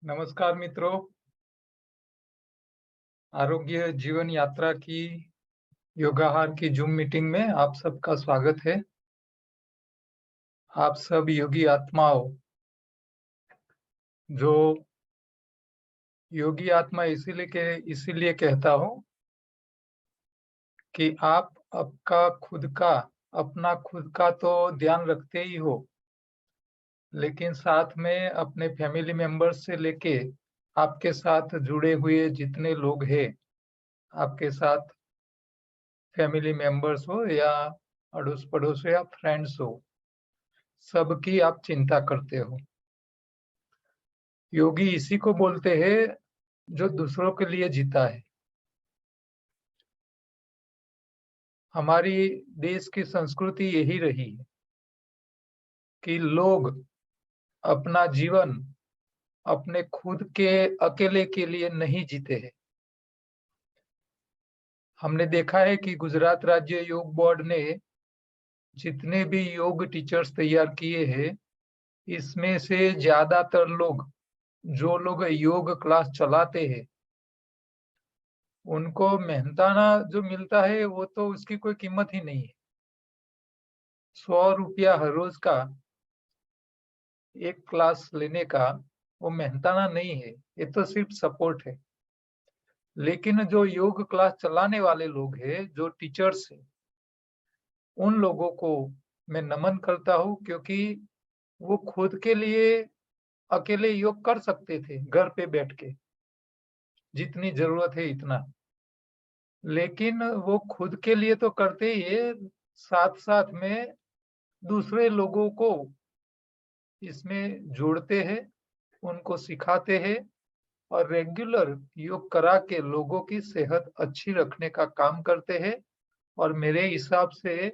नमस्कार मित्रों, आरोग्य जीवन यात्रा की योगाहार की जूम मीटिंग में आप सबका स्वागत है। आप सब योगी आत्माओं, जो योगी आत्मा इसीलिए कहता हूँ कि आप अपना खुद का तो ध्यान रखते ही हो, लेकिन साथ में अपने फैमिली मेंबर्स से लेके आपके साथ जुड़े हुए जितने लोग हैं, आपके साथ फैमिली मेंबर्स हो या अड़ोस-पड़ोस हो या फ्रेंड्स हो, सबकी आप चिंता करते हो। योगी इसी को बोलते हैं जो दूसरों के लिए जीता है। हमारी देश की संस्कृति यही रही है कि लोग अपना जीवन अपने खुद के अकेले के लिए नहीं जीते हैं। हमने देखा है कि गुजरात राज्य योग बोर्ड ने जितने भी योग टीचर्स तैयार किए हैं, इसमें से ज्यादातर लोग, जो लोग योग क्लास चलाते हैं, उनको मेहनताना जो मिलता है वो तो उसकी कोई कीमत ही नहीं है। 100 रुपया हर रोज का एक क्लास लेने का वो मेहनताना नहीं है, ये तो सिर्फ सपोर्ट है। लेकिन जो योग क्लास चलाने वाले लोग हैं, जो टीचर्स हैं, उन लोगों को मैं नमन करता हूँ, क्योंकि वो खुद के लिए अकेले योग कर सकते थे घर पे बैठ के, जितनी जरूरत है इतना। लेकिन वो खुद के लिए तो करते ही है, साथ साथ में दूसरे लोगों को इसमें जोड़ते हैं, उनको सिखाते हैं और रेगुलर योग करा के लोगों की सेहत अच्छी रखने का काम करते हैं। और मेरे हिसाब से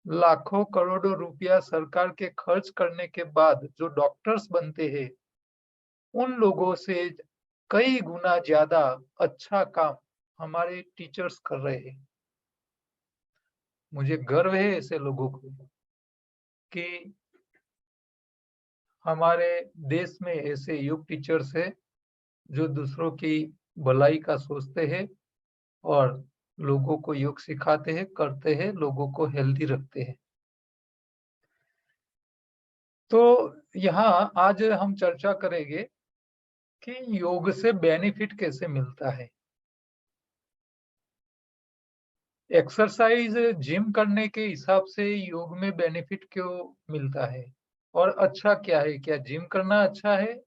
लाखों करोड़ों रुपया सरकार के खर्च करने के बाद जो डॉक्टर्स बनते हैं, उन लोगों से कई गुना ज्यादा अच्छा काम हमारे टीचर्स कर रहे हैं। मुझे गर्व है ऐसे लोगों को कि हमारे देश में ऐसे योग टीचर्स हैं जो दूसरों की भलाई का सोचते हैं और लोगों को योग सिखाते हैं, करते हैं, लोगों को हेल्दी रखते हैं। तो यहाँ आज हम चर्चा करेंगे कि योग से बेनिफिट कैसे मिलता है। एक्सरसाइज जिम करने के हिसाब से योग में बेनिफिट क्यों मिलता है और अच्छा क्या है? क्या जिम करना अच्छा है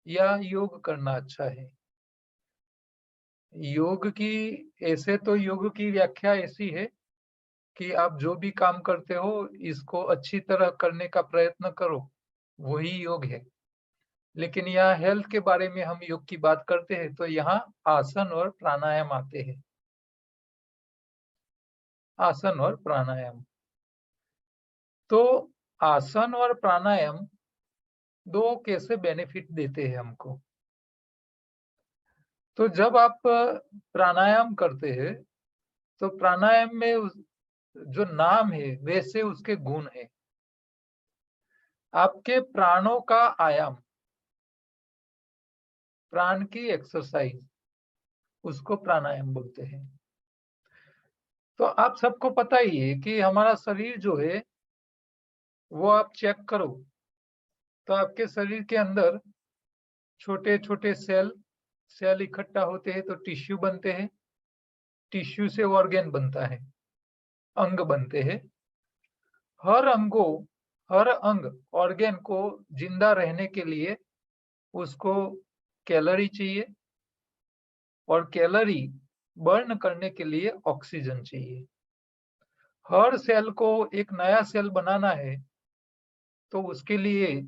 या योग करना अच्छा है? योग की ऐसे तो योग की व्याख्या ऐसी है कि आप जो भी काम करते हो, इसको अच्छी तरह करने का प्रयत्न करो, वही योग है। लेकिन यहाँ हेल्थ के बारे में हम योग की बात करते हैं तो यहाँ आसन और प्राणायाम आते हैं। आसन और प्राणायाम, तो आसन और प्राणायाम दो कैसे बेनिफिट देते हैं हमको। तो जब आप प्राणायाम करते हैं तो प्राणायाम में जो नाम है वैसे उसके गुण है। आपके प्राणों का आयाम, प्राण की एक्सरसाइज, उसको प्राणायाम बोलते हैं। तो आप सबको पता ही है कि हमारा शरीर जो है वो आप चेक करो तो आपके शरीर के अंदर छोटे छोटे सेल सेल इकट्ठा होते हैं तो टिश्यू बनते हैं, टिश्यू से ऑर्गेन बनता है, अंग बनते हैं। हर अंगों हर अंग ऑर्गेन को जिंदा रहने के लिए उसको कैलोरी चाहिए और कैलोरी बर्न करने के लिए ऑक्सीजन चाहिए। हर सेल को एक नया सेल बनाना है तो उसके लिए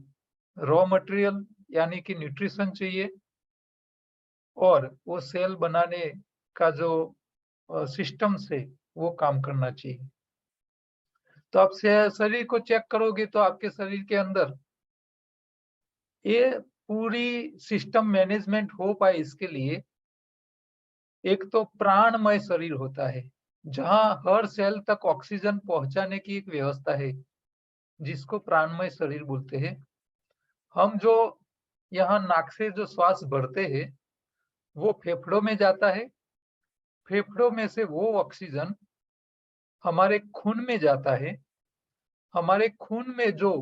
रॉ मटेरियल यानी कि न्यूट्रिशन चाहिए और वो सेल बनाने का जो सिस्टम से वो काम करना चाहिए। तो आप शरीर को चेक करोगे तो आपके शरीर के अंदर ये पूरी सिस्टम मैनेजमेंट हो पाए इसके लिए एक तो प्राणमय शरीर होता है, जहां हर सेल तक ऑक्सीजन पहुंचाने की एक व्यवस्था है, जिसको प्राणमय शरीर बोलते हैं। हम जो यहाँ नाक से जो श्वास भरते हैं वो फेफड़ों में जाता है, फेफड़ों में से वो ऑक्सीजन हमारे खून में जाता है, हमारे खून में जो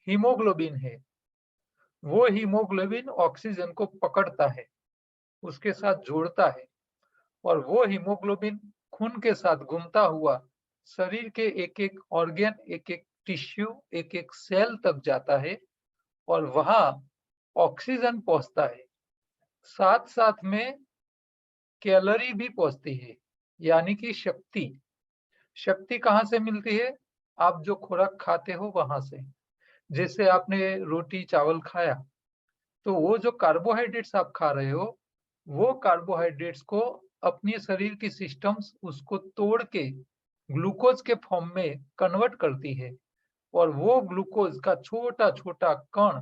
हीमोग्लोबिन है वो हीमोग्लोबिन ऑक्सीजन को पकड़ता है, उसके साथ जोड़ता है और वो हीमोग्लोबिन खून के साथ घूमता हुआ शरीर के एक-एक ऑर्गन, एक-एक टिश्यू, एक-एक सेल तक जाता है और वहाँ ऑक्सीजन पहुँचता है। साथ-साथ में कैलोरी भी पहुँचती है, यानी कि शक्ति। शक्ति कहाँ से मिलती है? आप जो खुराक खाते हो वहाँ से। जैसे आपने रोटी-चावल खाया, तो वो जो कार्बोहाइड्रेट्स आप खा रहे हो, वो कार्बोहाइड्रेट्स को अपने शरीर की सिस्टम्स उसको तोड़ के ग्लूकोज के फॉर्म में कन्वर्ट करती है और वो ग्लूकोज का छोटा-छोटा कण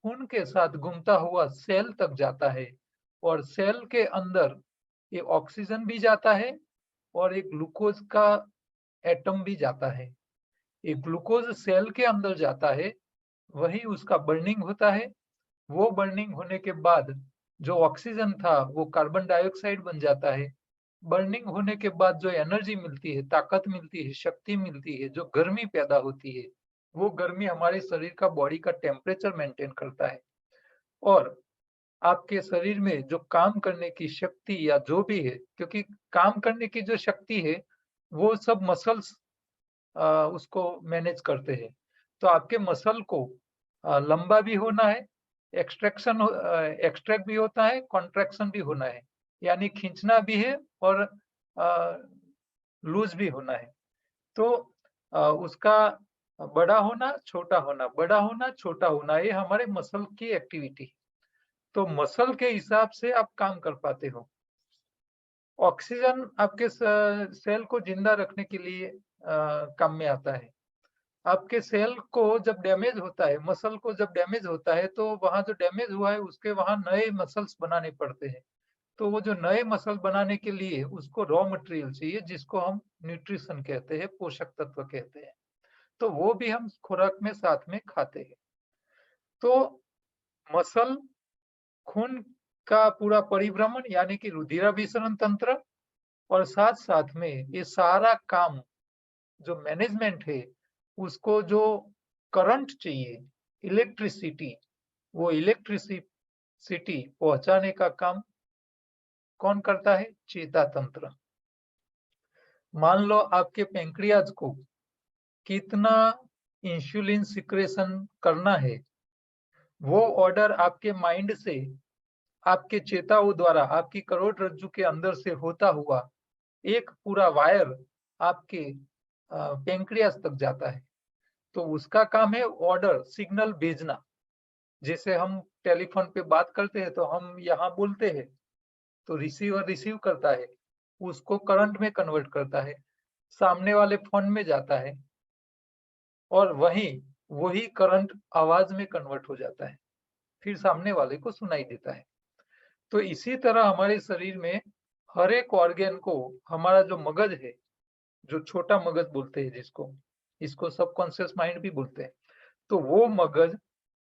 खून के साथ घूमता हुआ सेल तक जाता है और सेल के अंदर ये ऑक्सीजन भी जाता है और एक ग्लूकोज का एटम भी जाता है। ये ग्लूकोज सेल के अंदर जाता है, वही उसका बर्निंग होता है। वो बर्निंग होने के बाद जो ऑक्सीजन था वो कार्बन डाइऑक्साइड बन जाता है। बर्निंग होने के बाद जो एनर्जी मिलती है, ताकत मिलती है, शक्ति मिलती है, जो गर्मी पैदा होती है, वो गर्मी हमारे शरीर का बॉडी का टेम्परेचर मेंटेन करता है और आपके शरीर में जो काम करने की शक्ति या जो भी है, क्योंकि काम करने की जो शक्ति है, वो सब मसल्स उसको मैनेज करते हैं। तो आपके मसल को लंबा भी होना है, एक्सट्रैक्ट भी होता है, कॉन्ट्रैक्शन भी होना है, यानी खींचना भी है और अ, लूज़ भी होना है। तो उसका बड़ा होना, छोटा होना, बड़ा होना, छोटा होना, ये हमारे मसल की एक्टिविटी है। तो मसल के हिसाब से आप काम कर पाते हो। ऑक्सीजन आपके सेल को जिंदा रखने के लिए काम में आता है। आपके सेल को जब डैमेज होता है, मसल को जब डैमेज होता है, तो वहाँ जो डैमेज हुआ है उसके वहाँ नए मसल्स बनाने पड़ते हैं। तो वो जो नए मसल बनाने के लिए उसको रॉ मटेरियल चाहिए जिसको हम न्यूट्रिशन कहते हैं, पोषक तत्व कहते हैं। तो वो भी हम खुराक में साथ में खाते हैं। तो मसल, खून का पूरा परिभ्रमण यानी कि रुधिराभिसरण तंत्र और साथ-साथ में ये सारा काम जो मैनेजमेंट है, उसको जो करंट चाहिए, इलेक्ट्रिसिटी, वो इलेक्ट्रिसिटी पहुँचाने का काम कौन करता है? चेतातंत्र। मान लो आपके पैंक्रियाज को कितना इंसुलिन सिक्रेशन करना है, वो ऑर्डर आपके माइंड से, आपके चेताओं द्वारा, आपकी करोड़रज्जु के अंदर से होता हुआ एक पूरा वायर आपके पैंक्रियाज तक जाता है। तो उसका काम है ऑर्डर, सिग्नल भेजना। जैसे हम टेलीफ़ोन पे बात करते हैं तो हम यहाँ बोलते हैं, तो रिसीवर रिसीव करता है, उसको करंट में कन्वर्ट करता है, सामने वाले फ़ोन में जाता है और वही करंट आवाज़ में कन्वर्ट हो जाता है, फिर सामने वाले को सुनाई देता है। तो इसी तरह हमारे शरीर में हर एक ऑर्गन को हमारा जो मगज है, जो छोटा मगज बोलते हैं जिसको, इसको सबकॉन्शियस माइंड भी बोलते हैं। तो वो मगज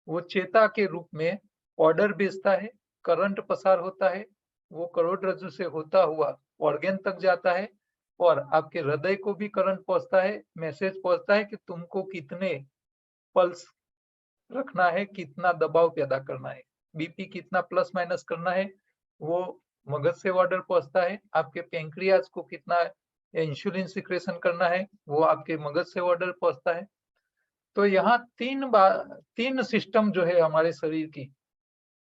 वो चेता के रूप में ऑर्डर भेजता है, करंट पसार होता है, वो करोड़रज्जु से होता हुआ ऑर्गन तक जाता है और आपके हृदय को भी करंट पहुँचता है, मैसेज पहुँचता है कि तुमको कितने पल्स रखना है, कितना दबाव पैदा करना है, बीपी कितना प्लस माइनस करना है, वो मगज से ऑर्डर पहुँचता है। आपके पैंक्रियाज को कितना इंसुलिन सिक्रेशन करना है, वो आपके मगज से ऑर्डर पहुँचता है। तो यहाँ 3 सिस्टम जो है हमारे शरीर की,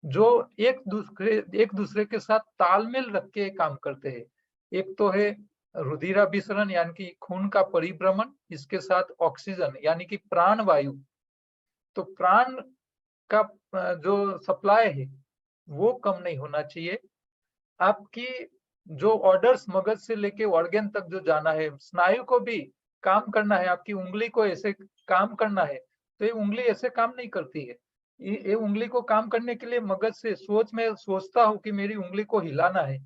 जो एक दूसरे के साथ तालमेल रख के काम करते हैं। एक तो है रुधिराभिसरण यानी कि खून का परिभ्रमण, इसके साथ ऑक्सीजन यानी कि प्राण वायु। तो प्राण का जो सप्लाई है, वो कम नहीं होना चाहिए। आपकी जो ऑर्डर्स मगज से लेके ऑर्गन तक जो जाना है, स्नायु को भी काम करना है, आपकी उंगली को ऐसे काम करना है, तो ये उंगली ऐसे काम नहीं करती है। ये उंगली को काम करने के लिए मगज से सोच में सोचता हूँ कि मेरी उंगली को हिलाना है,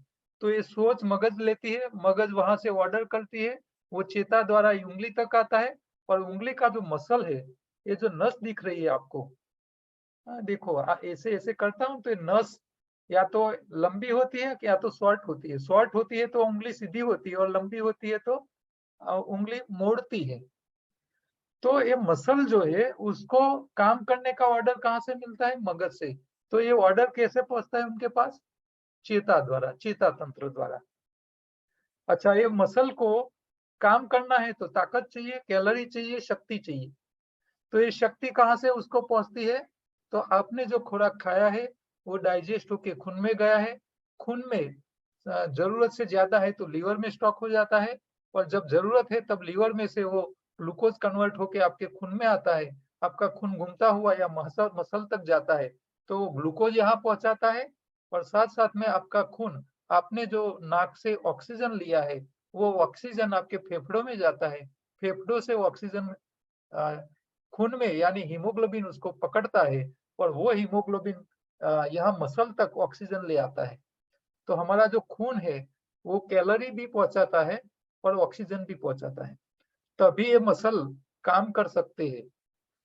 तो ये सोच मगज लेती है, मगज वहाँ से ऑर्डर करती है, वो चेता द्वारा ये उंगली तक आता है और उंगली का जो मसल है, ये जो नस दिख रही है आपको, देखो ऐसे ऐसे करता हूँ तो ये नस या तो लंबी होती है या तो शॉर्ट होती है। शॉर्ट होती है तो उंगली सीधी होती है और लंबी होती है तो उंगली मोड़ती है। तो ये मसल जो है उसको काम करने का ऑर्डर कहाँ से मिलता है? मगज से। तो ये ऑर्डर कैसे पहुंचता है उनके पास? चेता द्वारा, चेता तंत्र द्वारा। अच्छा, ये मसल को काम करना है तो ताकत चाहिए, कैलोरी चाहिए, शक्ति चाहिए। तो ये शक्ति कहाँ से उसको पहुंचती है? तो आपने जो खुराक खाया है वो डाइजेस्ट होके खून में गया है। खून में जरूरत से ज्यादा है तो लीवर में स्टॉक हो जाता है, और जब जरूरत है तब लीवर में से वो ग्लूकोज कन्वर्ट होके आपके खून में आता है। आपका खून घूमता हुआ या मसल मसल तक जाता है तो वो ग्लूकोज यहाँ पहुंचाता है, और साथ साथ में आपका खून, आपने जो नाक से ऑक्सीजन लिया है वो ऑक्सीजन आपके फेफड़ों में जाता है। फेफड़ों से ऑक्सीजन खून में यानी हीमोग्लोबिन उसको पकड़ता है, और वो हीमोग्लोबिन यहाँ मसल तक ऑक्सीजन ले आता है। तो हमारा जो खून है वो कैलोरी भी पहुंचाता है और ऑक्सीजन भी पहुंचाता है, तभी ये मसल काम कर सकते हैं।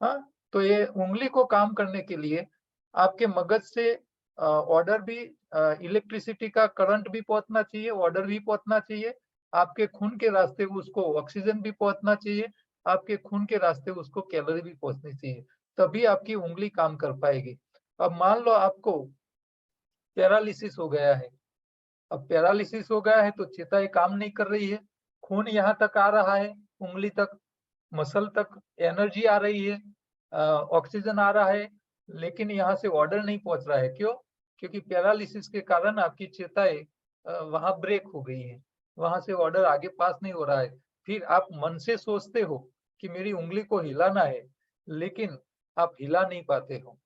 हाँ, तो ये उंगली को काम करने के लिए आपके मगज से ऑर्डर भी, इलेक्ट्रिसिटी का करंट भी पहुंचना चाहिए, ऑर्डर भी पहुंचना चाहिए। आपके खून के रास्ते उसको ऑक्सीजन भी पहुंचना चाहिए, आपके खून के रास्ते उसको कैलोरी भी पहुंचनी चाहिए, तभी आपकी उंगली काम कर पाएगी। अब मान लो आपको पैरालिसिस हो गया है। अब पैरालिसिस हो गया है तो चेताएं काम नहीं कर रही है। खून यहाँ तक आ रहा है, उंगली तक, मसल तक एनर्जी आ रही है, ऑक्सीजन आ रहा है, लेकिन यहाँ से ऑर्डर नहीं पहुंच रहा है। क्यों? क्योंकि पैरालिसिस के कारण आपकी चेताएं वहां ब्रेक हो गई है, वहां से ऑर्डर आगे पास नहीं हो रहा है। फिर आप मन से सोचते हो कि मेरी उंगली को हिलाना है, लेकिन आप हिला नहीं पाते हो।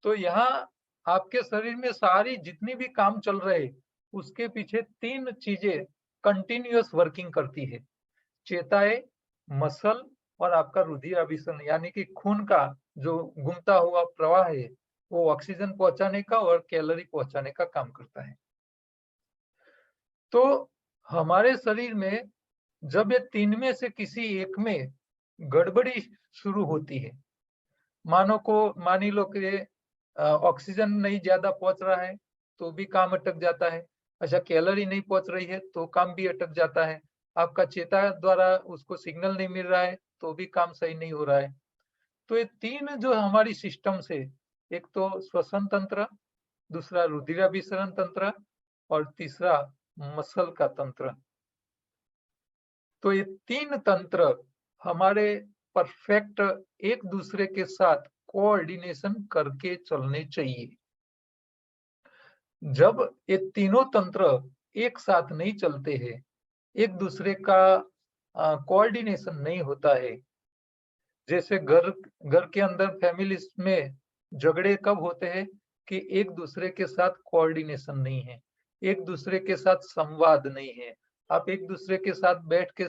तो यहाँ आपके शरीर में सारी जितनी भी काम चल रहे उसके पीछे तीन चीजें कंटिन्यूअस वर्किंग करती है: चेताएं, मसल और आपका रुधिर अभिसरण, यानी कि खून का जो घूमता हुआ प्रवाह है वो ऑक्सीजन पहुंचाने का और कैलोरी पहुंचाने का काम करता है। तो हमारे शरीर में जब ये तीन में से किसी एक में गड़बड़ी शुरू होती है, मानी लो कि ऑक्सीजन नहीं ज्यादा पहुंच रहा है तो भी काम अटक जाता है। अच्छा, कैलोरी नहीं पहुंच रही है तो काम भी अटक जाता है। आपका चेता द्वारा उसको सिग्नल नहीं मिल रहा है तो भी काम सही नहीं हो रहा है। तो ये तीन जो हमारी सिस्टम्स है, एक तो श्वसन तंत्र, दूसरा रुधिराभिसरण तंत्र और तीसरा मसल का तंत्र। तो ये तीन तंत्र हमारे परफेक्ट एक दूसरे के साथ कोऑर्डिनेशन करके चलने चाहिए। जब ये तीनों तंत्र एक साथ नहीं चलते हैं, एक दूसरे का कोऑर्डिनेशन नहीं होता है, जैसे घर घर के अंदर फैमिलीज में झगड़े कब होते हैं? कि एक दूसरे के साथ कोऑर्डिनेशन नहीं है, एक दूसरे के साथ संवाद नहीं है, आप एक दूसरे के साथ बैठ के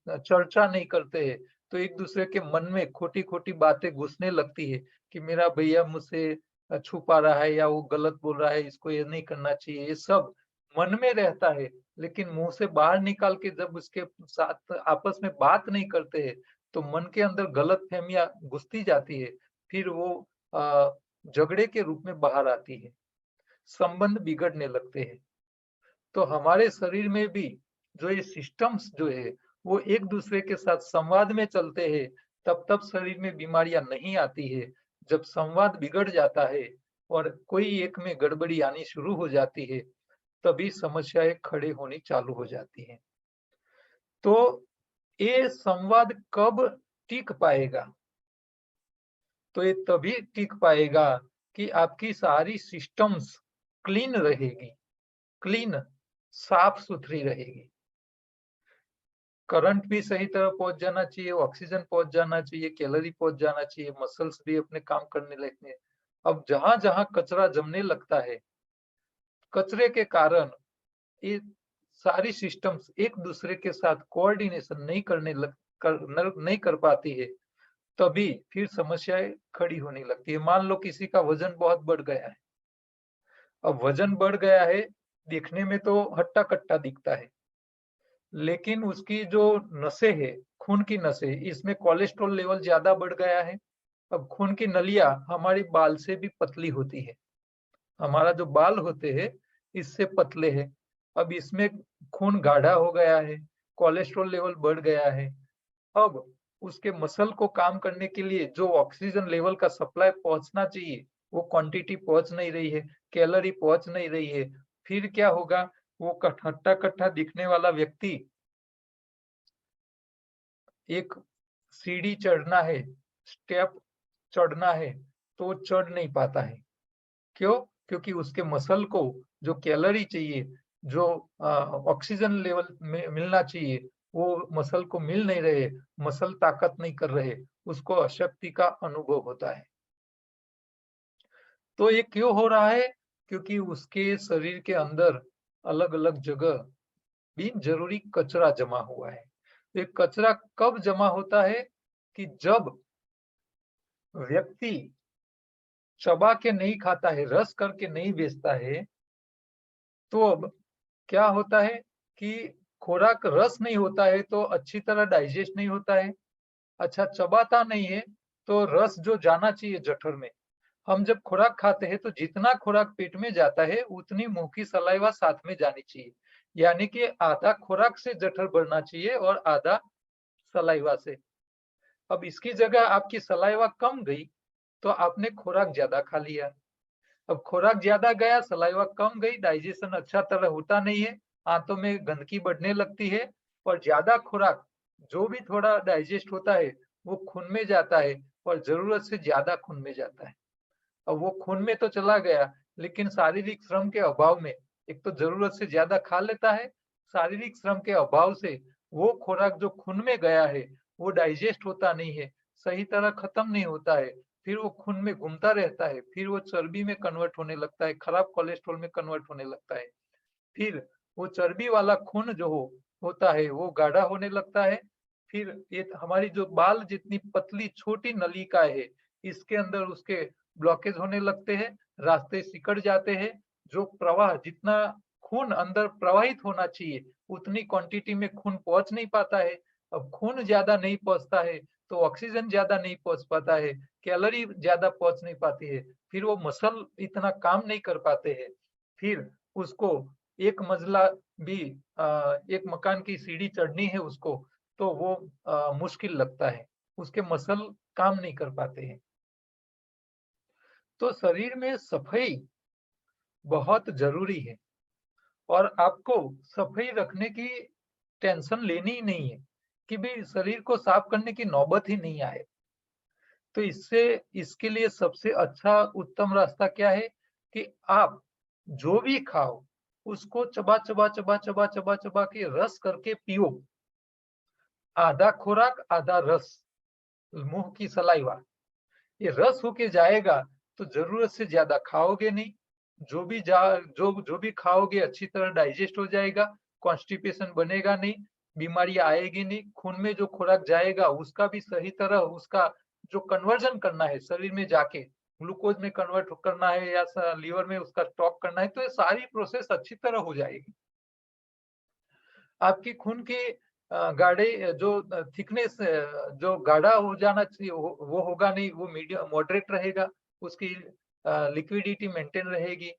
चर्चा नहीं करते हैं, तो एक दूसरे के मन में खोटी खोटी बातें घुसने लगती है कि मेरा भैया मुझसे छुपा रहा है या वो गलत बोल रहा है, इसको ये नहीं करना चाहिए। ये सब मन में रहता है, लेकिन मुंह से बाहर निकाल के जब उसके साथ आपस में बात नहीं करते हैं तो मन के अंदर गलतफहमियां घुसती जाती है, फिर वो झगड़े के रूप में बाहर आती है, संबंध बिगड़ने लगते हैं। तो हमारे शरीर में भी जो ये सिस्टम्स जो है वो एक दूसरे के साथ संवाद में चलते हैं, तब तब शरीर में बीमारियां नहीं आती है। जब संवाद बिगड़ जाता है और कोई एक में गड़बड़ी आनी शुरू हो जाती है, तभी समस्याएं खड़े होनी चालू हो जाती हैं। तो ये संवाद कब टिक पाएगा? तो ये तभी टिक पाएगा कि आपकी सारी सिस्टम्स क्लीन रहेगी, क्लीन, साफ सुथरी रहेगी। करंट भी सही तरह पहुंच जाना चाहिए, ऑक्सीजन पहुंच जाना चाहिए, कैलोरी पहुंच जाना चाहिए, मसल्स भी अपने काम करने लगते हैं। अब जहां जहां कचरा जमने लगता है, कचरे के कारण ये सारी सिस्टम्स एक दूसरे के साथ कोऑर्डिनेशन नहीं कर पाती है, तभी फिर समस्याएं खड़ी होने लगती है। मान लो किसी का वजन बहुत बढ़ गया है। अब वजन बढ़ गया है, देखने में तो हट्टा कट्टा दिखता है, लेकिन उसकी जो नसें है, खून की नसें, इसमें कोलेस्ट्रॉल लेवल ज्यादा बढ़ गया है। अब खून की नलियां हमारी बाल से भी पतली होती है। हमारा जो बाल होते हैं इससे पतले हैं। अब इसमें खून गाढ़ा हो गया है, कोलेस्ट्रॉल लेवल बढ़ गया है। अब उसके मसल को काम करने के लिए जो ऑक्सीजन लेवल का सप्लाई पहुंचना चाहिए वो क्वांटिटी पहुंच नहीं रही है, कैलोरी पहुंच नहीं रही है। फिर क्या होगा, वो हट्टा कट्टा दिखने वाला व्यक्ति एक सीढ़ी चढ़ना है, स्टेप चढ़ना है तो चढ़ नहीं पाता है। क्यों? क्योंकि उसके मसल को जो कैलोरी चाहिए, जो ऑक्सीजन लेवल में मिलना चाहिए, वो मसल को मिल नहीं रहे, मसल ताकत नहीं कर रहे, उसको अशक्ति का अनुभव होता है। तो ये क्यों हो रहा है? क्योंकि उसके शरीर के अंदर अलग अलग जगह बिन जरूरी कचरा जमा हुआ है। ये कचरा कब जमा होता है कि जब व्यक्ति चबा के नहीं खाता है, रस करके नहीं बेचता है, तो अब क्या होता है कि खुराक रस नहीं होता है तो अच्छी तरह डाइजेस्ट नहीं होता है। अच्छा चबाता नहीं है तो रस जो जाना चाहिए जठर में, हम जब खुराक खाते हैं तो जितना खुराक पेट में जाता है उतनी मुंह की सलाइवा साथ में जानी चाहिए। यानी कि आधा खुराक से जठर भरना चाहिए और आधा सलाइवा से। अब इसकी जगह आपकी सलाइवा कम गई तो आपने खुराक ज्यादा खा लिया। अब खुराक ज्यादा गया, सलाइवा कम गई, डाइजेशन अच्छा तरह होता नहीं है, आंतों में गंदगी बढ़ने लगती है और ज्यादा खुराक जो भी थोड़ा डाइजेस्ट होता है वो खून में जाता है और जरूरत से ज्यादा खून में जाता है। अब वो खून में तो चला गया लेकिन शारीरिक श्रम के अभाव में, एक तो जरूरत से ज्यादा खा लेता है, शारीरिक श्रम के अभाव से वो खुराक जो खून में गया है वो डाइजेस्ट होता नहीं है, सही तरह खत्म नहीं होता है, फिर वो खून में घूमता रहता है, फिर वो चर्बी में कन्वर्ट होने लगता है, खराब कोलेस्ट्रॉल में कन्वर्ट होने लगता है। फिर वो चर्बी वाला खून जो होता है वो गाढ़ा होने लगता है। फिर ये हमारी जो बाल जितनी पतली छोटी नलिका है इसके अंदर उसके ब्लॉकेज होने लगते हैं, रास्ते सिकड़ जाते हैं, जो प्रवाह जितना खून अंदर प्रवाहित होना चाहिए उतनी क्वांटिटी में खून पहुंच नहीं पाता है। अब खून ज्यादा नहीं पहुंचता है तो ऑक्सीजन ज्यादा नहीं पहुंच पाता है, कैलोरी ज्यादा पहुंच नहीं पाती है, फिर वो मसल इतना काम नहीं कर पाते हैं। फिर उसको एक मंजिला भी एक मकान की सीढ़ी चढ़नी है उसको तो वो मुश्किल लगता है, उसके मसल काम नहीं कर पाते हैं। तो शरीर में सफाई बहुत जरूरी है और आपको सफाई रखने की टेंशन लेनी ही नहीं है कि भाई शरीर को साफ करने की नौबत ही नहीं आए। तो इसके लिए सबसे अच्छा उत्तम रास्ता क्या है कि आप जो भी खाओ उसको चबा चबा चबा चबा चबा चबा के रस करके पियो। आधा खुराक आधा रस, मुंह की सलाइवा, ये रस होके जाएगा तो जरूरत से ज्यादा खाओगे नहीं। जो भी खाओगे अच्छी तरह डाइजेस्ट हो जाएगा, कॉन्स्टिपेशन बनेगा नहीं, बीमारी आएगी नहीं, खून में जो खुराक जाएगा उसका भी सही तरह उसका जो कन्वर्जन करना है शरीर में जाके ग्लूकोज में कन्वर्ट करना है या लीवर में उसका स्टॉक करना है, तो ये सारी प्रोसेस अच्छी तरह हो जाएगी। आपकी खून की गाढ़े जो थिकनेस जो गाढ़ा हो जाना चाहिए वो होगा नहीं, वो मीडियम मॉडरेट रहेगा, उसकी लिक्विडिटी मेंटेन रहेगी।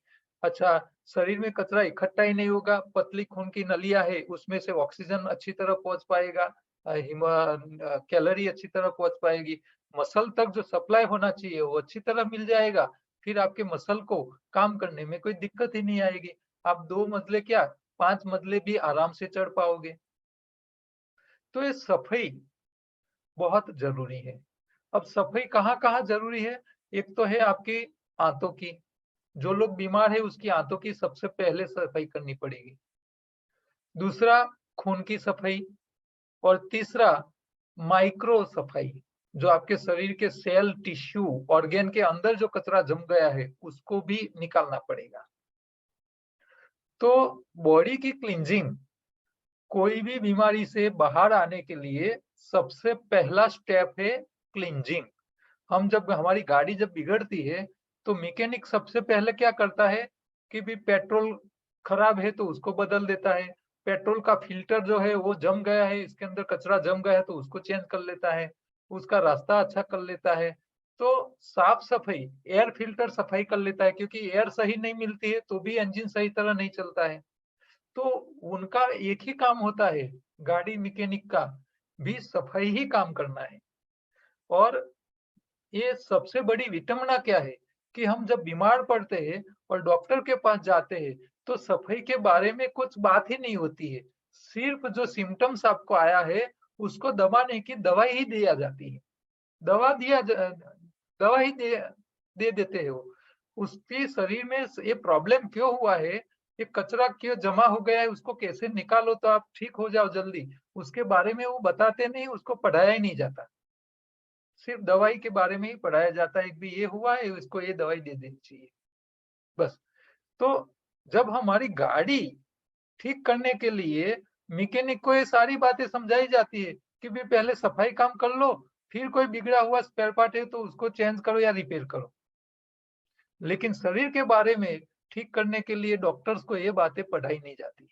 अच्छा, शरीर में कचरा इकट्ठा ही नहीं होगा, पतली खून की नलियां है उसमें से ऑक्सीजन अच्छी तरह पहुंच पाएगा, कैलोरी अच्छी तरह पहुंच पाएगी, मसल तक जो सप्लाई होना चाहिए वो अच्छी तरह मिल जाएगा। फिर आपके मसल को काम करने में कोई दिक्कत ही नहीं आएगी। आप 2 मंजिले क्या 5 मंजिले भी आराम से चढ़ पाओगे। तो ये सफाई बहुत जरूरी है। अब सफाई कहाँ कहाँ जरूरी है? एक तो है आपकी आंतों की, जो लोग बीमार है उसकी आंतों की सबसे पहले सफाई करनी पड़ेगी। दूसरा खून की सफाई और तीसरा माइक्रो सफाई, जो आपके शरीर के सेल टिश्यू ऑर्गेन के अंदर जो कचरा जम गया है उसको भी निकालना पड़ेगा। तो बॉडी की क्लींजिंग कोई भी बीमारी से बाहर आने के लिए सबसे पहला स्टेप है क्लींजिंग। हम जब हमारी गाड़ी जब बिगड़ती है तो मैकेनिक सबसे पहले क्या करता है कि भी पेट्रोल खराब है तो उसको बदल देता है, पेट्रोल का फिल्टर जो है वो जम गया है, इसके अंदर कचरा जम गया है तो उसको चेंज कर लेता है, उसका रास्ता अच्छा कर लेता है। तो साफ सफाई, एयर फिल्टर सफाई कर लेता है, क्योंकि एयर सही नहीं मिलती है तो भी इंजन सही तरह नहीं चलता है। तो उनका एक ही काम होता है, गाड़ी मैकेनिक का भी सफाई ही काम करना है। और ये सबसे बड़ी विडंबना क्या है कि हम जब बीमार पड़ते हैं और डॉक्टर के पास जाते हैं, तो सफाई के बारे में कुछ बात ही नहीं होती है। सिर्फ जो सिम्पटम्स आपको आया है, उसको दबाने की दवाई ही दिया जाती है। दवा दिया ज दवा ही दे देते हो। उसके शरीर में ये प्रॉब्लम क्यों हुआ है, ये कचरा क्यों जमा हो गया है, उसको कैसे निकालो तो आप ठीक हो जाओ जल्दी, उसके बारे में वो बताते नहीं, उसको पढ़ाया ही नहीं जाता। सिर्फ दवाई के बारे में ही पढ़ाया जाता है कि ये हुआ है, इसको ये दवाई दे देनी चाहिए, बस। तो जब हमारी गाड़ी ठीक करने के लिए मैकेनिक को ये सारी बातें समझाई जाती है कि भाई पहले सफाई काम कर लो, फिर कोई बिगड़ा हुआ स्पेयर पार्ट है तो उसको चेंज करो या रिपेयर करो। लेकिन शरीर के बारे में ठीक करने के लिए डॉक्टर्स को ये बातें पढ़ाई नहीं जाती।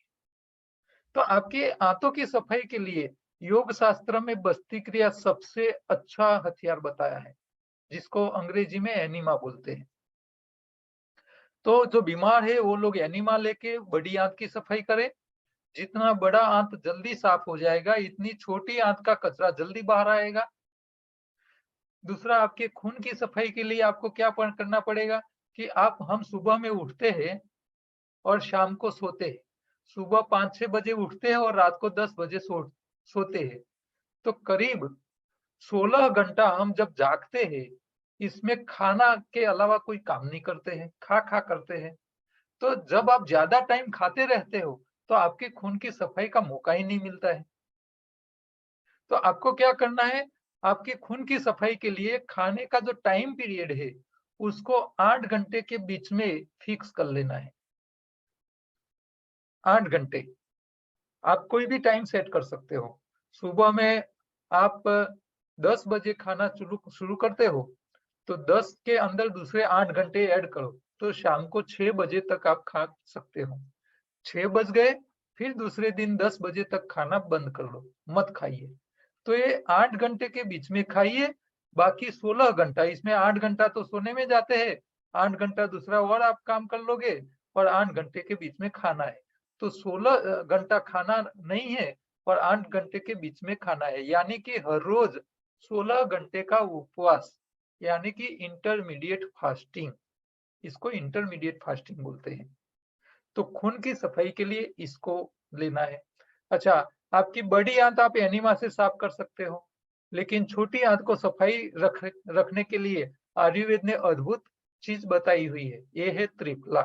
तो आपके आंतों की सफाई के लिए योग शास्त्र में बस्ती क्रिया सबसे अच्छा हथियार बताया है, जिसको अंग्रेजी में एनिमा बोलते हैं। तो जो बीमार है वो लोग एनिमा लेके बड़ी आंत की सफाई करें। जितना बड़ा आंत जल्दी साफ हो जाएगा, इतनी छोटी आंत का कचरा जल्दी बाहर आएगा। दूसरा, आपके खून की सफाई के लिए आपको क्या करना पड़ेगा कि हम सुबह में उठते हैं और शाम को सोते हैं। सुबह 5-6 बजे उठते हैं और रात को 10 बजे सोते हैं। तो करीब 16 घंटा हम जब जागते हैं, इसमें खाना के अलावा कोई काम नहीं करते हैं, खा करते हैं। तो जब आप ज्यादा टाइम खाते रहते हो, तो आपके खून की सफाई का मौका ही नहीं मिलता है। तो आपको क्या करना है, आपके खून की सफाई के लिए खाने का जो टाइम पीरियड है, उसको 8 घंटे के बीच में फिक्स कर लेना है। 8 घंटे। आप कोई भी टाइम सेट कर सकते हो। सुबह में आप 10 बजे खाना शुरू शुरू करते हो, तो 10 के अंदर दूसरे 8 घंटे ऐड करो, तो शाम को 6 बजे तक आप खा सकते हो। 6 बज गए, फिर दूसरे दिन 10 बजे तक खाना बंद कर लो, मत खाइए। तो ये 8 घंटे के बीच में खाइए, बाकी 16 घंटा, इसमें 8 घंटा तो सोने में जाते हैं, 8 घंटा दूसरा और आप काम कर लोगे और 8 घंटे के बीच में खाना है। तो 16 घंटा खाना नहीं है और 8 घंटे के बीच में खाना है, यानी कि हर रोज 16 घंटे का उपवास, यानी कि इंटरमीडिएट फास्टिंग। इसको इंटरमीडिएट फास्टिंग बोलते हैं। तो खून की सफाई के लिए इसको लेना है। अच्छा, आपकी बड़ी आंत आप एनिमा से साफ कर सकते हो, लेकिन छोटी आंत को सफाई रखने के लिए आयुर्वेद ने अद्भुत चीज बताई हुई है, ये है त्रिफला।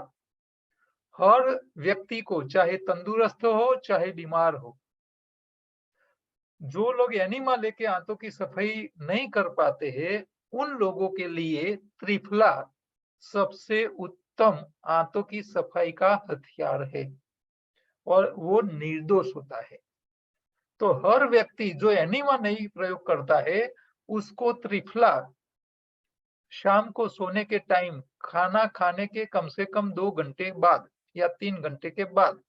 हर व्यक्ति को, चाहे तंदुरुस्त हो चाहे बीमार हो, जो लोग एनिमा लेके आंतों की सफाई नहीं कर पाते हैं, उन लोगों के लिए त्रिफला सबसे उत्तम आंतों की सफाई का हथियार है और वो निर्दोष होता है। तो हर व्यक्ति जो एनिमा नहीं प्रयोग करता है, उसको त्रिफला शाम को सोने के टाइम, खाना खाने के कम से कम 2 घंटे बाद या 3 घंटे के बाद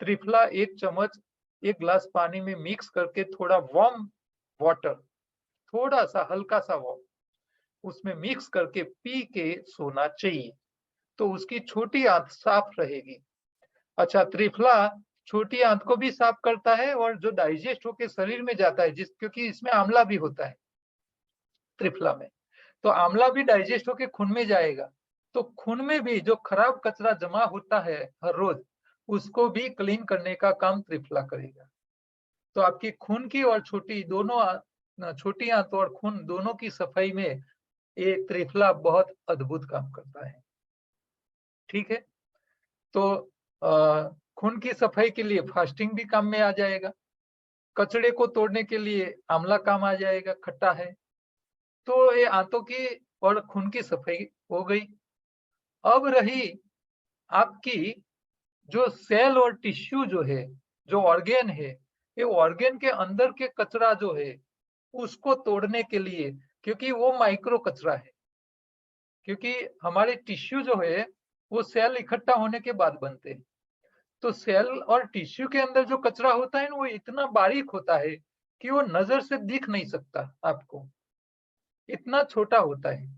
त्रिफला 1 चम्मच 1 ग्लास पानी में मिक्स करके थोड़ा वार्म वाटर, थोड़ा सा हल्का सा वार्म, उसमें मिक्स करके पी के सोना चाहिए। तो उसकी छोटी आंत साफ रहेगी। अच्छा, त्रिफला छोटी आंत को भी साफ करता है और जो डाइजेस्ट होके शरीर में जाता है, जिस क्योंकि इसमें आंवला भी होता है त्रिफला में, तो आंवला भी डाइजेस्ट होके खून में जाएगा। तो खून में भी जो खराब कचरा जमा होता है हर रोज, उसको भी क्लीन करने का काम त्रिफला करेगा। तो आपकी खून की और छोटी दोनों छोटी आंत और खून दोनों की सफाई में ये त्रिफला बहुत अद्भुत काम करता है। ठीक है। तो खून की सफाई के लिए फास्टिंग भी काम में आ जाएगा। कचड़े को तोड़ने के लिए आंवला काम आ जाएगा, खट्टा है। तो ये आंतों की और खून की सफाई हो गई। अब रही आपकी जो सेल और टिश्यू जो है, जो ऑर्गेन है, ये ऑर्गेन के अंदर के कचरा जो है, उसको तोड़ने के लिए, क्योंकि वो माइक्रो कचरा है, क्योंकि हमारे टिश्यू जो है, वो सेल इकट्ठा होने के बाद बनते हैं। तो सेल और टिश्यू के अंदर जो कचरा होता है ना, वो इतना बारीक होता है कि वो नजर से दिख नहीं सकता आपको। इतना छोटा होता है।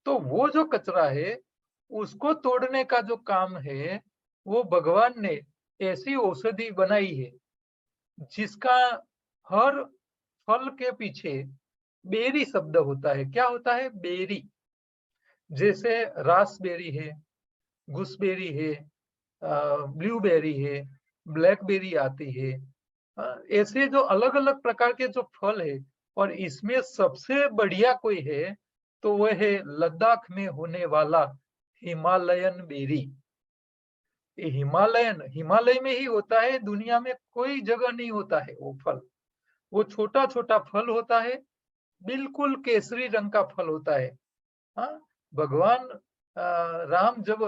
तो वो जो कचरा है, उसको तोड़ने का जो काम है, वो भगवान ने ऐसी औषधि बनाई है, जिसका हर फल के पीछे बेरी शब्द होता है। क्या होता है? बेरी। जैसे रास्पबेरी है, गूसबेरी है, ब्लूबेरी है, ब्लैकबेरी आती है। ऐसे जो अलग-अलग प्रकार के जो फल है, और इसमें सबसे बढ़िया कोई है, तो वह है लद्दाख में होने वाला हिमालयन बेरी। ये हिमालय में ही होता है, दुनिया में कोई जगह नहीं होता है वो फल। वो छोटा-छोटा फल होता है, बिल्कुल केसरी रंग का फल होता है। हाँ, भगवान राम जब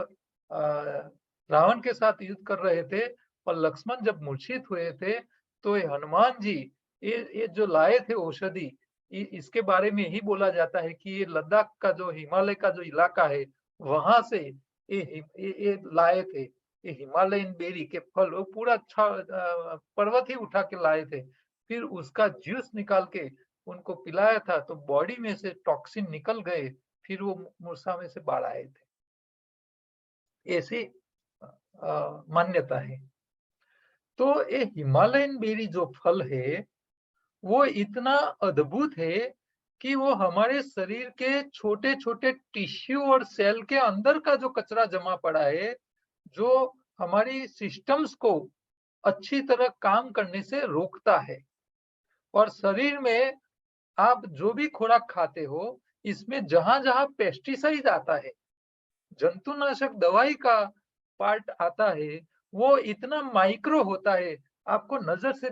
रावण के साथ युद्ध कर रहे थे और लक्ष्मण जब मूर्छित हुए थे, तो ये हनुमान जी ये जो लाए थे औषधि, इसके बारे में ही बोला जाता है कि ये लद्दाख का जो हिमालय का जो इलाका है, वहां से ये लाए थे। ये हिमालयन बेरी के फल वो पूरा पर्वत ही उठा के लाए थे। फिर उसका जूस निकाल के उनको पिलाया था, तो बॉडी में से टॉक्सिन निकल गए, फिर वो मूर्छा में से बाहर आए थे। ऐसी मान्यता है। तो ये हिमालयन बेरी जो फल है, वो इतना अद्भुत है कि वो हमारे शरीर के छोटे-छोटे टिश्यू और सेल के अंदर का जो कचरा जमा पड़ा है, जो हमारी सिस्टम्स को अच्छी तरह काम करने से रोकता है। और शरीर में आप जो भी खुराक खाते हो, इसमें जहाँ-जहाँ पेस्टिसाइड आता है, जंतुनाशक दवाई का पार्ट आता है, वो इतना माइक्रो होता है, आपको नजर से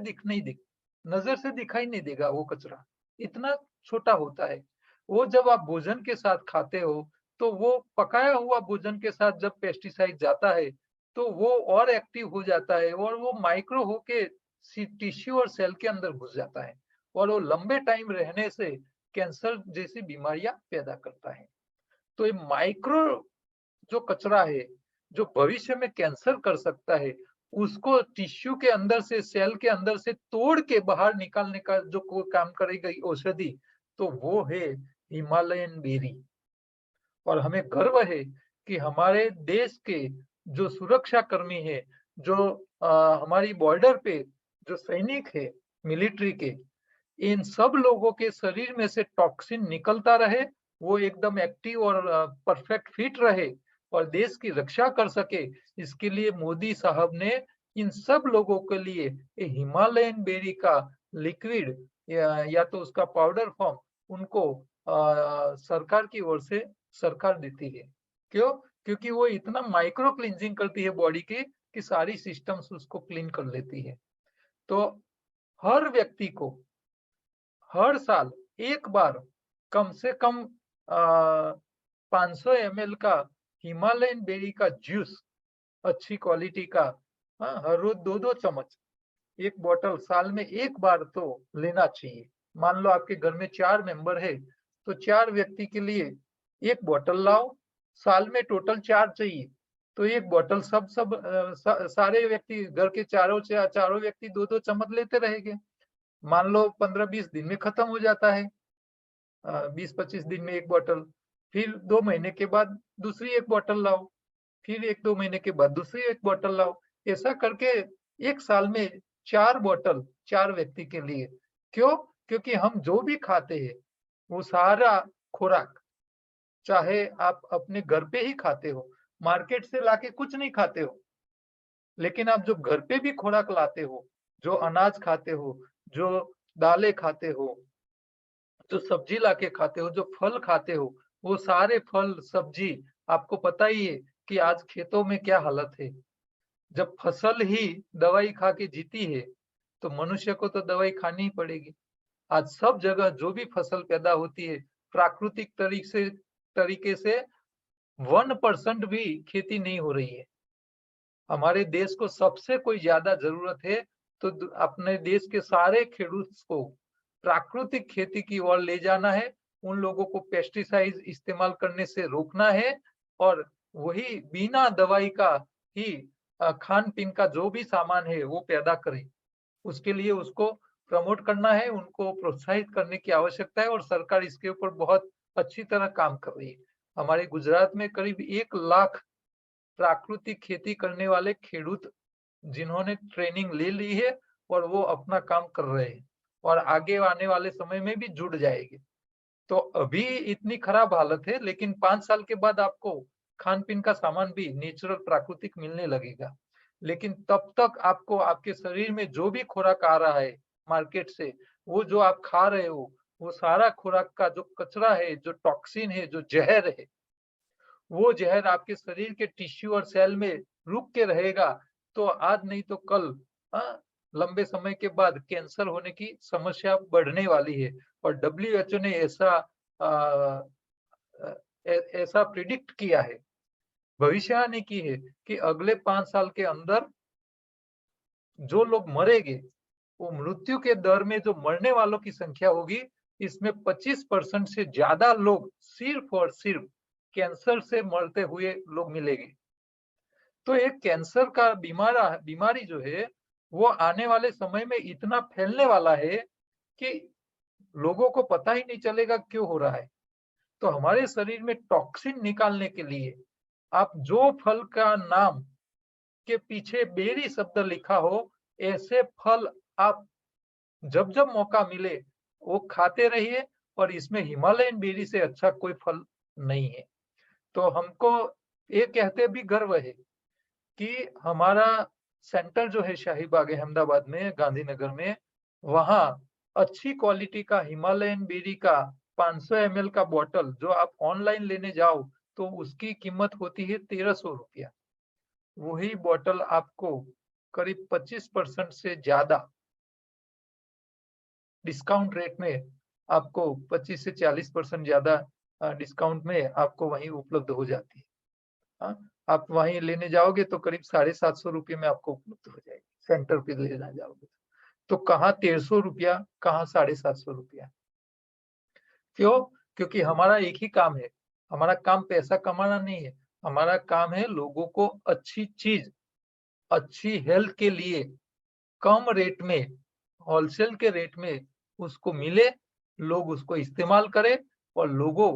दिखाई नहीं देगा वो कचरा, इतना छोटा होता है। वो जब आप भोजन के साथ खाते हो, तो वो पकाया हुआ भोजन के साथ जब पेस्टिसाइड जाता है, तो वो और एक्टिव हो जाता है और वो माइक्रो होके टिश्यू और सेल के अंदर घुस जाता है, और वो लंबे टाइम रहने से कैंसर जैसी बीमारियां पैदा करता है। तो ये माइक्रो जो कचरा है, जो भविष्य में कैंसर कर सकता है, उसको टिश्यू के अंदर से, सेल के अंदर से तोड़ के बाहर निकालने का जो काम करेगी औषधि, तो वो है हिमालयन बेरी। और हमें गर्व है कि हमारे देश के जो सुरक्षा कर्मी है, जो हमारी बॉर्डर पे जो सैनिक है मिलिट्री के, इन सब लोगों के शरीर में से टॉक्सिन निकलता रहे, वो एकदम एक्टिव और परफेक्ट फिट रहे और देश की रक्षा कर सके। इसके लिए मोदी साहब ने इन सब लोगों के लिए ये हिमालयन बेरी का लिक्विड या तो उसका पाउडर फॉर्म उनको सरकार की ओर से सरकार देती है। क्यों? क्योंकि वो इतना माइक्रो क्लींजिंग करती है बॉडी की कि सारी सिस्टम्स उसको क्लीन कर लेती है। तो हर व्यक्ति को हर साल एक बार कम से कम 500 ml का हिमालयन बेरी का जूस अच्छी क्वालिटी का, हर रोज 2-2 चम्मच, एक बोतल साल में एक बार तो लेना चाहिए। मान लो आपके घर में 4 मेंबर है, तो 4 व्यक्ति के लिए एक बोतल लाओ, साल में टोटल 4 चाहिए, तो एक बोतल सारे व्यक्ति घर के चारों व्यक्ति 2-2 चम्मच लेते रहेंगे। मान लो 15-20 दिन में खत्म हो जाता है, 20-25 दिन में एक बोतल, फिर 2 महीने के बाद दूसरी एक बोतल लाओ, फिर 1-2 महीने के बाद दूसरी एक बोतल लाओ। ऐसा करके एक साल में 4 बोतल 4 व्यक्ति के लिए। क्यों? क्योंकि हम जो भी खाते हैं, वो सारा खुराक, चाहे आप अपने घर पे ही खाते हो, मार्केट से लाके कुछ नहीं खाते हो, लेकिन आप जो घर पे भी खुराक लाते हो, जो अनाज खाते हो, जो दालें खाते हो, जो सब्जी लाके खाते हो, जो फल खाते हो, वो सारे फल, सब्जी, आपको पता ही है कि आज खेतों में क्या हालत है। जब फसल ही दवाई खा के जीती है, तो मनुष्य को तो दवाई खानी ही पड़ेगी। आज सब जगह जो भी फसल पैदा होती है, प्राकृतिक तरीके से 1% भी खेती नहीं हो रही है। हमारे देश को सबसे कोई ज्यादा जरूरत है, तो अपने देश के सारे खेडूत को प्राकृतिक खेती की ओर ले जाना है, उन लोगों को पेस्टिसाइड इस्तेमाल करने से रोकना है, और वही बिना दवाई का ही खान पीन का जो भी सामान है वो पैदा करें। उसके लिए उसको प्रमोट करना है, उनको प्रोत्साहित करने की आवश्यकता है और सरकार इसके ऊपर बहुत अच्छी तरह काम कर रही है। हमारे गुजरात में करीब 1 लाख प्राकृतिक खेती करने वाले खेडूत जिन्होंने ट्रेनिंग ले ली है और वो अपना काम कर रहे हैं और आगे आने वाले समय में भी जुड़ जाएंगे। तो अभी इतनी खराब हालत है, लेकिन 5 साल के बाद आपको खान-पीन का सामान भी नेचुरल प्राकृतिक मिलने लगेगा। लेकिन तब तक आपको आपके शरीर में जो भी खुराक आ रहा है मार्केट से, वो जो आप खा रहे हो, वो सारा खुराक का जो कचरा है, जो टॉक्सिन है, जो ज़हर है, वो ज़हर आपके शरीर के टिश्यू और सेल में रुक के रहेगा, तो आज नहीं तो कल लंबे समय के बाद कैंसर होने की समस्या बढ़ने वाली है। और डब्ल्यूएचओ ने ऐसा अ अ, ऐसा प्रिडिक्ट किया है, भविष्यवाणी की है कि अगले 5 साल के अंदर जो लोग मरेंगे, वो मृत्यु के दर में जो मरने वालों की संख्या होगी, इसमें 25% से ज़्यादा लोग सिर्फ़ और सिर्फ़ कैंसर से मरते हुए लोग मिलेंगे। तो एक कैंसर का बीमारी जो है, वो आने वाले समय में इतना फैलने वाला है कि लोगों को पता ही नहीं चलेगा क्यों हो रहा है। तो हमारे शरीर में टॉक्सिन निकालने के लिए आप जो फल का नाम के पीछे बेरी शब्द लिखा हो, ऐसे फल आप जब-जब मौका मिले वो खाते रहिए और इसमें हिमालयन बेरी से अच्छा कोई फल नहीं है। तो हमको ये कहते भी गर्व है कि हमारा सेंटर जो है शाहीबाग अहमदाबाद में, गांधीनगर में, वहाँ अच्छी क्वालिटी का हिमालयन बेरी का 500 एमएल का बॉटल जो आप ऑनलाइन लेने जाओ, तो उसकी कीमत होती है ₹1300। वही बॉटल आपको करीब 25% से ज़्यादा डिस्काउंट रेट में आपको 25 से 40% ज़्यादा डिस्काउंट में आपको वहीं उपलब्ध हो जाती है। आप वहीं लेने जाओगे तो करीब ₹750 में आपको उपलब्ध हो जाएगी, सेंटर पे लेना जाओगे। तो कहाँ ₹1300, कहाँ ₹750। क्यों? क्योंकि हमारा एक ही काम है, हमारा काम पैसा कमाना नहीं है, हमारा काम है लोगों को अच्छी चीज़, अच्छी हेल्थ के लिए कम रेट में, होलसेल के रेट में उसको मिले, लोग उसको इस्तेमाल करें और लोगों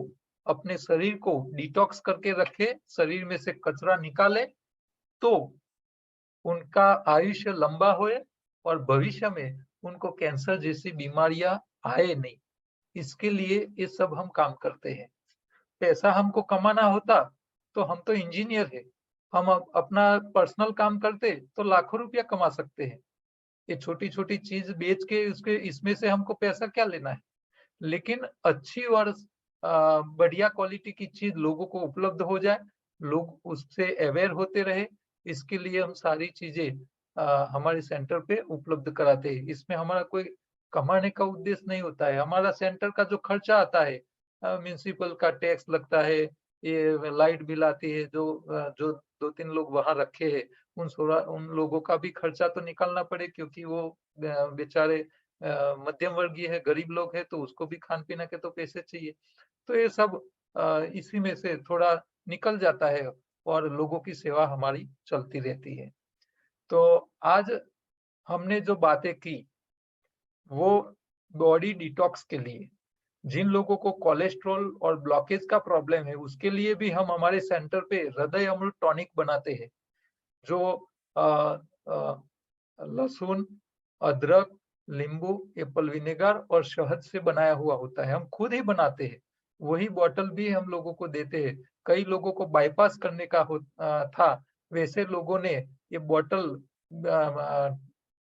अपने शरीर को डिटॉक्स करके रखें, शरीर में से कचरा निकालें, तो उनका आयुष्य लंबा होए और भविष्य में उनको कैंसर जैसी बीमारियां आए नहीं। इसके लिए ये सब हम काम करते हैं। पैसा हमको कमाना होता तो हम तो इंजीनियर है, हम अपना पर्सनल काम करते तो लाखों रुपया कमा सकते हैं। ये छोटी-छोटी चीज़ बेच के उसके इसमें से हमको पैसा क्या लेना है? लेकिन अच्छी और बढ़िया क्वालिटी की चीज़ लोगों को उपलब्ध हो जाए, लोग उससे अवेयर होते रहे, इसके लिए हम सारी चीज़ें हमारे सेंटर पे उपलब्ध कराते हैं। इसमें हमारा कोई कमाने का उद्देश्य नहीं होता है। हमारा सेंटर का जो खर्चा आता है, म्युनिसिपल का टैक्स लगता है, ये लाइट बिल आती है, जो 2-3 लोग वहाँ रखे हैं, उन लोगों का भी खर्चा तो निकालना पड़े क्योंकि वो बेचारे मध्यम वर्गीय है, गरीब लोग हैं, तो उसको भी खान-पीने के तो पैसे चाहिए। तो ये सब इसी में से थोड़ा निकल जाता है और लोगों की सेवा हमारी चलती रहती है। तो आज हमने जो बातें की, वो बॉडी डिटॉक्स के लिए, जिन लोगों को कोलेस्ट्रॉल और ब्लॉकेज का प्रॉब्लम है, उसके लिए भी हम हमारे सेंटर पे हृदय अमृत टॉनिक बनाते हैं, जो अ अ, लहसुन, अदरक, नींबू, एप्पल विनेगर और शहद से बनाया हुआ होता है। हम खुद ही बनाते हैं। वही बॉटल भी हम लोगों को देते हैं। कई लोगों को बायपास करने का था, वैसे लोगों ने ये बॉटल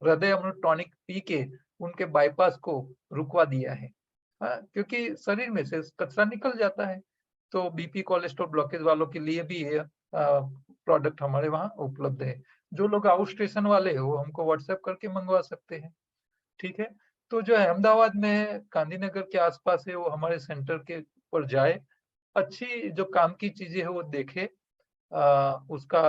हृदय अमृत टॉनिक पी के उनके बायपास को रुकवा दिया है। क्योंकि शरीर में से कचरा निकल जाता है। तो बीपी, कोलेस्ट्रॉल, ब्लॉकेज वालों के लिए भी ये प्रोडक्ट हमारे वहाँ उपलब्ध है। जो लोग आउट स्टेशन वाले हैं, वो हमको व्हाट्सएप करके मँगवा सकते हैं, ठीक है? तो जो अहमदाबाद में गांधीनगर के आस-पास है, वो हमारे सेंटर के ऊपर जाए, अच्छी जो काम की चीज़ें हैं, वो देखे, उसका